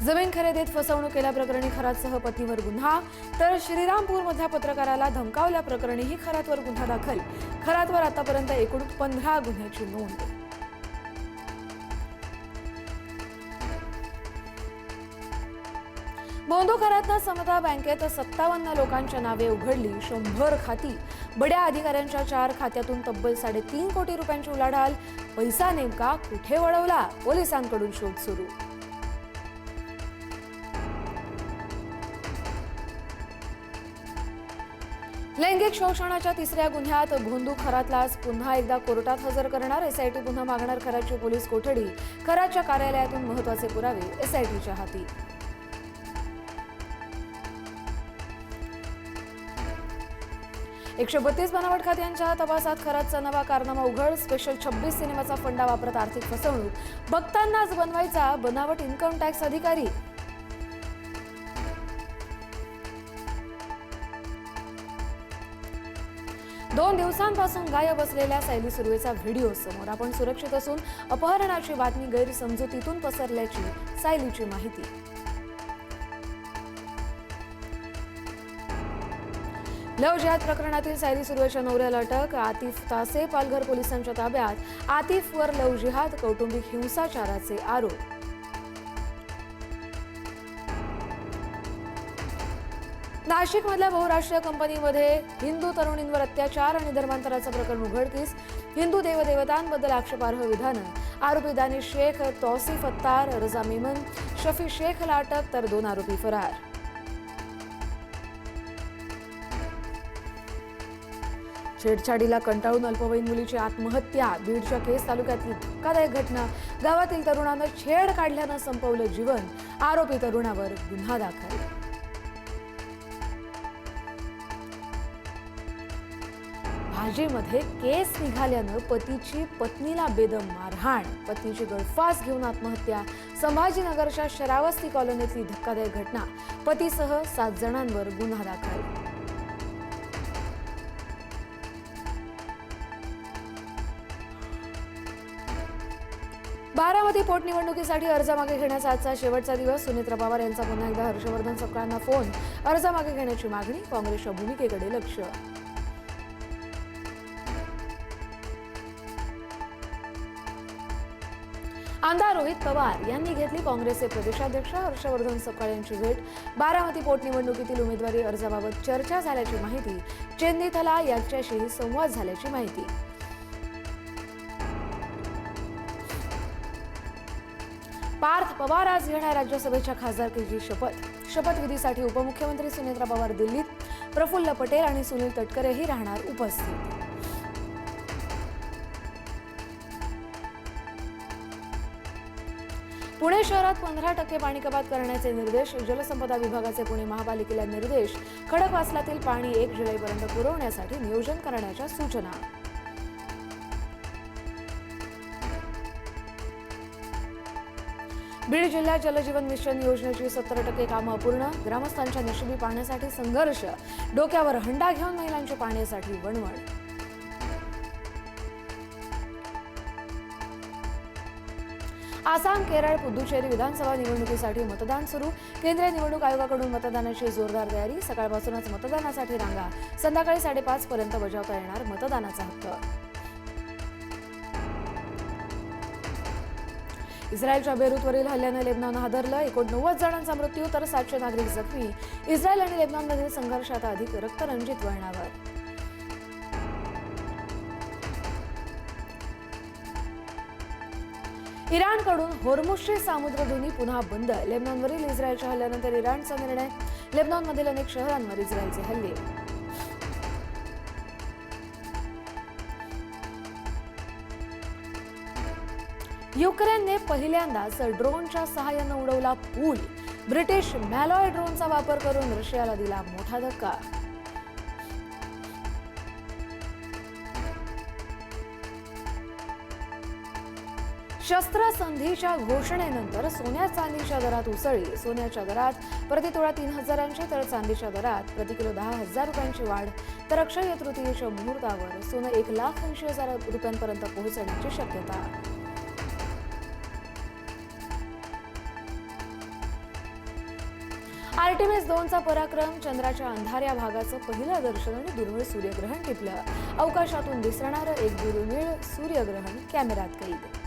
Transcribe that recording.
जमीन खरेदीत फसवणूक केल्याप्रकरणी खरातसह पत्नीवर गुन्हा, तर श्रीरामपूरमधल्या पत्रकाराला धमकावल्याप्रकरणीही खरातवर गुन्हा दाखल. खरातवर आतापर्यंत एकूण 15 गुन्ह्याची नोंद. बोंदो खरातनं समता बँकेत 57 लोकांच्या नावे उघडली 100 खाती. बड्या अधिकाऱ्यांच्या 4 खात्यातून तब्बल 3.5 कोटी रुपयांची उलाढाल. पैसा नेमका कुठे वळवला? पोलिसांकडून शोध सुरू. लैंगिक शोषणाच्या 3ऱ्या गुन्ह्यात भोंदू खरातला आज पुन्हा एकदा कोर्टात हजर करणार. एसआयटी पुन्हा मागणार खरातची पोलीस कोठडी. खरातच्या कार्यालयातून महत्त्वाचे पुरावे एसआयटीच्या हाती. $132 बनावट खात्यांच्या तपासात खरातचा नवा कारनामा उघड. स्पेशल 26 सिनेमाचा फंडा वापरत आर्थिक फसवणूक. बघतानाच बनवायचा बनावट इन्कम टॅक्स अधिकारी. दोन दिवसांपासून गायब असलेल्या सायली सुर्वेचा व्हिडिओ समोर. आपण सुरक्षित असून अपहरणाची बातमी गैरसमजुतीतून पसरल्याची सायलीची माहिती. लव्ह जिहाद प्रकरणातील सायली सुर्वेच्या नवऱ्याला अटक. आतिफ तासे पालघर पोलिसांच्या ताब्यात. आतिफवर लव्ह जिहाद, कौटुंबिक हिंसाचाराचे आरोप. नाशिकमधल्या बहुराष्ट्रीय कंपनीमध्ये हिंदू तरुणींवर अत्याचार आणि धर्मांतराचं प्रकरण उघडकीस. हिंदू देवदेवतांबद्दल आक्षेपार्ह विधानं. आरोपी दानिश शेख, तौसिफ अत्तार, रजा मेमन, शफी शेखला अटक, तर 2 आरोपी फरार. छेडछाडीला कंटाळून अल्पवयीन मुलीची आत्महत्या. बीडच्या केस तालुक्यातली धक्कादायक घटना. गावातील तरुणानं छेड काढल्यानं संपवलं जीवन. आरोपी तरुणावर गुन्हा दाखल. भाजीमध्ये केस निघाल्यानं पतीची पत्नीला बेदम मारहाण. पत्नीची गळफास घेऊन आत्महत्या. संभाजीनगरच्या शरावस्ती कॉलनीतली धक्कादायक घटना. पतीसह 7 जणांवर गुन्हा दाखल. बारामती पोटनिवडणुकीसाठी अर्ज मागे घेण्याचा आजचा शेवटचा दिवस. सुनेत्रा पवार यांचा पुन्हा एकदा हर्षवर्धन सपकाळांना फोन. अर्ज मागे घेण्याची मागणी. काँग्रेसच्या भूमिकेकडे लक्ष. आमदार रोहित पवार यांनी घेतली काँग्रेसचे प्रदेशाध्यक्ष हर्षवर्धन सपकाळ यांची भेट. बारामती पोटनिवडणुकीतील उमेदवारी अर्जाबाबत चर्चा झाल्याची माहिती. चेन्नीथला यांच्याशीही संवाद झाल्याची माहिती. पार्थ पवार आज घेणार राज्यसभेच्या खासदारकीची शपथ. शपथविधीसाठी उपमुख्यमंत्री सुनेत्रा पवार दिल्लीत. प्रफुल्ल पटेल आणि सुनील तटकरेही राहणार उपस्थित. पुणे शहरात 15% पाणी कपात करण्याचे निर्देश. जलसंपदा विभागाचे पुणे महापालिकेला निर्देश. खडकवासलातील पाणी 1 जुलैपर्यंत पुरवण्यासाठी नियोजन करण्याच्या सूचना. बीड जिल्ह्यात जलजीवन मिशन योजनेची 70% कामं अपूर्ण. ग्रामस्थांच्या नशिबी पाण्यासाठी संघर्ष. डोक्यावर हंडा घेऊन महिलांची पाण्यासाठी वणवण. आसाम, केरळ, पुदुचेरी विधानसभा निवडणुकीसाठी मतदान सुरू. केंद्रीय निवडणूक आयोगाकडून मतदानाची जोरदार तयारी. सकाळपासूनच मतदानासाठी रांगा. संध्याकाळी 5:30 पर्यंत बजावता येणार मतदानाचा हक्क. इस्रायलच्या बेरूतवरील हल्ल्यानं लेबनॉन हादरलं. 89 जणांचा मृत्यू तर 700 नागरिक जखमी. इस्रायल आणि लेबनॉनमधील संघर्ष आता अधिक रक्तरंजित वळणावर. इराणकडून होर्मुझची सामुद्रधुनी पुन्हा बंद. लेबनॉनवरील इस्रायलच्या हल्ल्यानंतर इराणचा निर्णय. लेबनॉनमधील अनेक शहरांवर इस्रायलचे हल्ले. युक्रेनने पहिल्यांदाच ड्रोनच्या सहाय्यानं उडवला पूल. ब्रिटिश मॅलॉय ड्रोनचा वापर करून रशियाला दिला मोठा धक्का. शस्त्रसंधीच्या घोषणेनंतर सोन्या चांदीच्या दरात उसळी. सोन्याच्या दरात प्रतितोळा 3,000 तर चांदीच्या दरात प्रतिकिलो 10,000 रुपयांची वाढ. तर अक्षय तृतीयेच्या मुहूर्तावर सोनं 1,80,000 रुपयांपर्यंत पोहोचण्याची शक्यता. आर्टेमिस 2चा पराक्रम, चंद्राच्या अंधाऱ्या भागाचं पहिलं दर्शन आणि दुर्मिळ सूर्यग्रहण टिपलं. अवकाशातून दिसणारं एक दुर्मिळ सूर्यग्रहण कॅमेऱ्यात कैद.